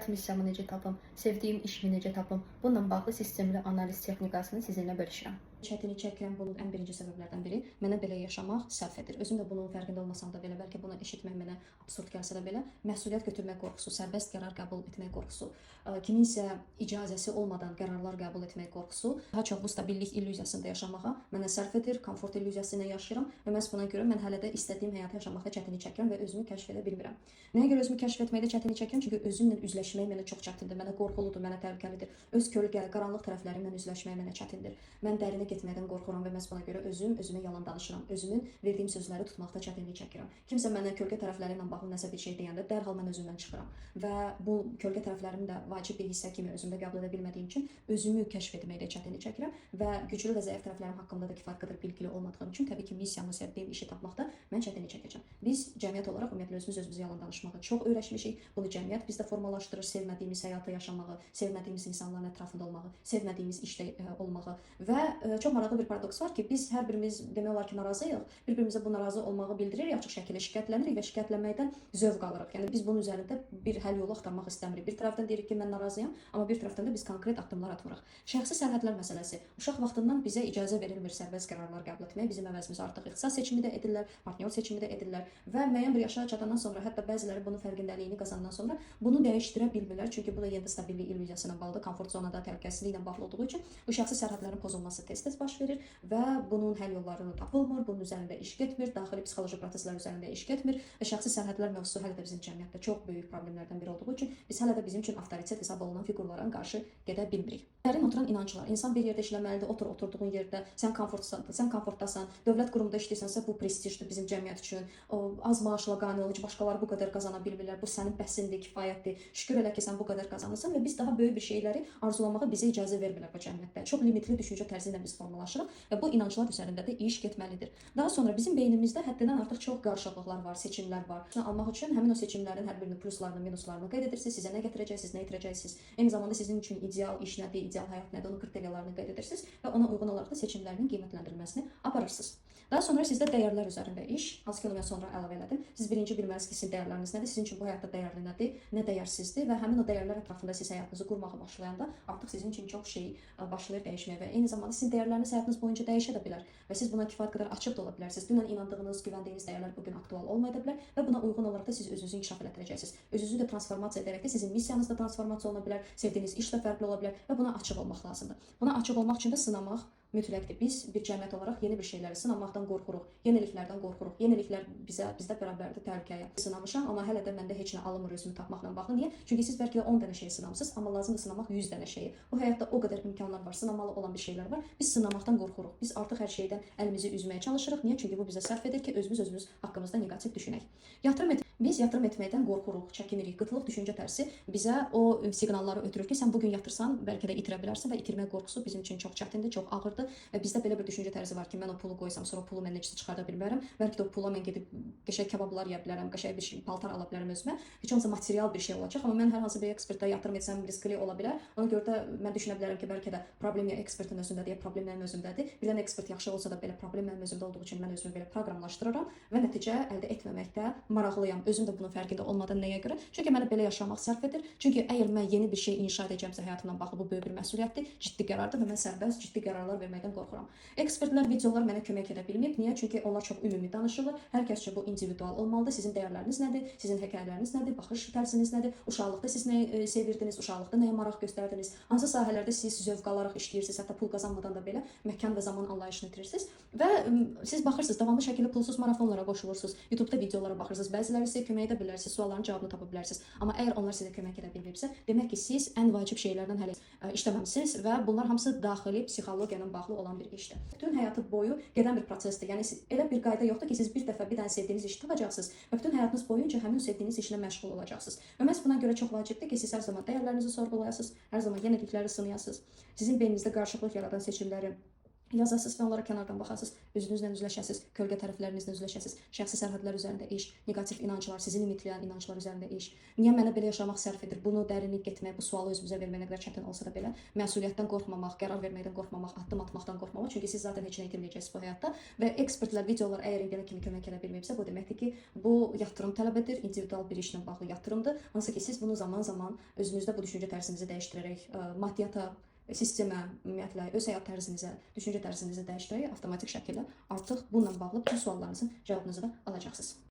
həyat missiyamı necə tapım, sevdiyim işimi necə tapım, bununla bağlı sistemli analiz texnikasını sizinlə bölüşürəm. Çətini çəkən bunun ən birinci səbəblərdən biri mənə belə yaşamaq səhv edir. Özüm də bunun fərqində olmasam da belə, bəlkə bunu eşitmək mənə absurd gəlsə də belə, məsuliyyət götürmək qorxusu, sərbəst qərar qəbul etmək qorxusu, kiminsə icazəsi olmadan qərarlar qəbul etmək qorxusu, daha çox bu stabillik illüziyasında yaşamağa mənə sərf edir, komfort illüziyası ilə yaşayıram və məhz buna görə mən hələ də istədiyim həyatı yaşamaqda çətinlik çəkirəm və özümü kəşf edə bilmirəm. Nəyə görə özümü kəşf etməkdə çətinlik çəkirəm? Çünki özümlə üzləşmək mənə çox çətindir, mənə qorxuludur, mənə təhlükəlidir. Öz kölgə, qaranlıq tərəflərimlə üzləşmək mənə çətindir. Mən dərinə getməkdən qorxuram və məhz buna görə özümə yalan danışıram. Özümün verdiyim sözləri tutmaqda çətinlik çəkirəm. Kimsə mənə kölgə tərəfləri ilə bağlı nəsə bir şey deyəndə dərhal mən özümdən çıxıram və bu kölgə tərəflərimi də vacib bir hissə kimi özümdə qəbul edə bilmədiyim üçün özümü kəşf etməkdə çətinlik çəkirəm və güclü və zəif tərəflərim haqqında da kifayət qədər bilgili olmadığım üçün təbii ki, missiyamı, sevdiyim işi tapmaqda mən çətinlik çəkəcəm. Biz cəmiyyət olaraq ümumiyyətlə özümüzə yalan danışmağı çox öyrəşmişik. Bunu cəmiyyət bizdə formalaşdırır, sevmədiyimiz həyatı yaşamağı, sevmədiyimiz insanların ətrafında olmağı, sevmədiyimiz işdə olmağı və çox maraqlı bir paradoks var ki, biz hər birimiz demək olar ki, narazıyıq. Bir-birimizə bu narazı olmağı bildiririk, açıq şəkildə şikayətlənirik və şikayətlənməkdən zövq alırıq. Yəni biz bunun üzərində bir həll yolu axtarmaq istəmirik. Bir tərəfdən deyirik ki, mən narazıyam, amma bir tərəfdən də biz konkret addımlar atmırıq. Şəxsi sərhədlər məsələsi. Uşaq vaxtından bizə icazə verilmir sərbəst qərarlar qəbul etməyə. Bizim əvəzimizə artıq ixtisas seçimi də edirlər, partnyor seçimi də edirlər və müəyyən bir yaşa çatandan sonra, hətta bəziləri bunun fərqindəliyini qazanandan sonra bunu dəyişdirə bilmirlər. Çünki bu da yenə də stabillik illüziyası ilə bağlıdır, komfort zonada təhlükəsizliklə bağlı olduğu üçün bu şəxsi sərhədlərin pozulması tez-tez baş verir və bunun həll yolları tapılmır, bunun üzərində iş getmir, daxili psixoloji proseslər üzərində iş getmir və şəxsi sərhədlər mövzusu hələ də bizim cəmiyyətdə çox böyük problemlərdən biri olduğu üçün biz hələ də bizim üçün avtoritet hesab olunan fiqurlara qarşı gedə bilmirik. Dərin oturan inanclar. İnsan bir yerdə işləməlidir, oturduğun yerdə, sən komfortdasan, dövlət qurumunda işləyirsənsə bu prestijdir bizim cəmiyyət üçün. Az maaşla qane ol, başqaları bu qədər qazana bilmirlər, bu sənin bəsindir, kifayətdir. Şükür elə ki, sən bu qədər qazanırsan və biz daha böyük bir şeyləri arzulamağa bizə icazə vermirlər bu cəmiyyətdə. Çox limitli düşüncə tərzi ilə biz formalaşırıq və bu inanclar üzərində də iş getməlidir. Daha sonra bizim beynimizdə həddindən artıq çox qarşılıqlar var, seçimlər var. Almaq üçün həmin o seçimlərin hər birinin pluslarını, minuslarını qeyd edirsiniz, sizə nə gətirəcəksiniz, nə itirəcəksiniz. Eyni zamanda sizin üçün ideal iş nədir, ideal həyat nədir, onun kriteriyalarını qeyd edirsiniz və ona uyğun olaraq da seçimlərinin qiymətləndirilməsini aparırsınız. Daha sonra sizdə dəyərlər üzərində iş, hansı ki, onu mən sonra əlavə elədim. Siz birinci bilməlisiniz ki, sizin dəyərləriniz nədir, sizin üçün bu həyatda dəyərli nədir, nə dəyərsizdir və həmin o dəyərlər ətrafında siz həyatınızı qurmağa başlayanda artıq sizin üçün çox şey başlayır dəyişməyə və eyni zamanda sizin dəyərləriniz həyatınız boyunca dəyişə də bilər və siz buna kifayət qədər açıq da ola bilərsiniz. Dünən inandığınız, güvəndiyiniz dəyərlər bugün aktual olmaya da bilər və buna uyğun olaraq da siz özünüzü inkişaf etdirəcəksiniz. Özünüzü də transformasiya edərək də sizin missiyanız da transformasiya ola bilər, sevdiyiniz iş də fərqli ola bilər və buna açıq olmaq lazımdır. Buna açıq olmaq üçün də sınamaq mütləqdir. Biz bir cəmiyyət olaraq yeni bir şeyləri sınamaqdan qorxuruq, yeniliklərdən qorxuruq. Yeniliklər bizdə bərabərdir təhlükəyə. Sınamışam, amma hələ də məndə heç nə alınmır özümü tapmaqla bağlı. Niyə? Çünki siz bəlkə də 10 dənə şey sınamısınız, amma lazımdır sınamaq 100 dənə şeyi. Bu həyatda o qədər imkanlar var, sınamalı olan bir şeylər var. Biz sınamaqdan qorxuruq. Biz artıq hər şeydən əlimizi üzməyə çalışırıq. Niyə? Çünki bu bizə sərf edir ki, özümüz haqqımızda neqativ düşünək. Biz yatırım etməkdən qorxuruq, çəkinirik. Qıtlıq düşüncə tərsi bizə o siqnalları ötürür ki, sən bugün yatırsan, bəlkə də itirə bilərsən və itirmək qorxusu bizim üçün çox çətindir, çox ağırdır və bizdə belə bir düşüncə tərzi var ki, mən o pulu qoysam, sonra o pulu mən necə çıxarda bilmərəm. Bəlkə də o pula mən gedib qəşəng kebablar yeyə bilərəm, qəşəng bir paltar ala bilərəm özümə. Heç olmasa material bir şey olacaq, amma mən hər hansı bir ekspertə yatırım etsəm riskli ola bilər. Ona görə də mən düşünə bilərəm ki, bəlkə də problem ya ekspertin özündədir, ya problem mənim özümdədir. Bilən ekspert yaxşı olsa da belə problem mənim özümdə olduğu üçün mən özümü belə proqramlaşdırıram və nəticə əldə etməməkdə maraqlıyam. Özüm də bunun fərqində olmadan nəyə görə? Çünki mənə belə yaşamaq sərf edir. Çünki əgər mən yeni bir şey inşa edəcəmsə həyatımla bağlı bu böyük bir məsuliyyətdir, ciddi qərardır və mən sərbəst ciddi qərarlar verməkdən qorxuram. Ekspertlər, videolar mənə kömək edə bilməyib. Niyə? Çünki onlar çox ümumi danışırlar. Hər kəs üçün bu individual olmalıdır. Sizin dəyərləriniz nədir? Sizin hekayələriniz nədir? Baxış tərziniz nədir? Uşaqlıqda siz nəyi sevirdiniz? Uşaqlıqda nəyə maraq göstərdiniz? Hansı sahələrdə siz zövq alaraq işləyirsiniz? Hətta pul qazanmadan da belə məkan və zaman anlayışını itirirsiniz və siz baxırsınız, davamlı şəkildə pulsuz marafonlara qoşulursunuz. YouTube-da videolara baxırsınız. Bəziləri sizə kömək edə bilər, siz sualların cavabını tapa bilərsiniz. Amma əgər onlar sizə kömək edə bilmirsə, demək ki, siz ən vacib şeylərdən hələ işləməmisiniz və bunlar hamısı daxili psixologiya ilə bağlı olan bir işdir. Bütün həyatı boyu gedən bir prosesdir. Yəni elə bir qayda yoxdur ki, siz bir dəfə bir dənə sevdiyiniz işi tapacaqsınız və bütün həyatınız boyunca həmin sevdiyiniz işlə məşğul olacaqsınız. Və məhz buna görə çox vacibdir ki, siz hər zaman dəyərlərinizi sorğulayasınız, hər zaman yenilikləri sınayasınız. Sizin beyninizdə qarşılıqlı yaradan seçimləri yazasınız və onlara kənardan baxasınız, özünüzlə üzləşəsiniz, kölgə tərəflərinizlə üzləşəsiniz, şəxsi sərhədlər üzərində iş, negativ inanclar, sizi limitləyən inanclar üzərində iş. Niyə mənə belə yaşamaq sərf edir? Bunu dərinlik getmək, bu sualı özünüzə vermək nə qədər çətin olsa da belə, məsuliyyətdən qorxmamaq, qərar verməkdən qorxmamaq, addım atmaqdan qorxmamaq, çünki siz zaten heç nə itirməyəcəksiniz bu həyatda və ekspertlər, videolar əgər indiyənə kimi kömək edə bilməyibsə, bu deməkdir ki, bu yatırım tələb edir, individual bir işlə bağlı yatırımdır. Hansı ki, siz bunu zaman-zaman özünüzdə bu düşüncə tərzinizi dəyişdirərək, maddiyata, sistemə, ümumiyyətlə öz həyat tərzinizə, düşüncə tərzinizi dəyişdirərək avtomatik şəkildə artıq bununla bağlı bütün suallarınızın cavabınızı da alacaqsınız.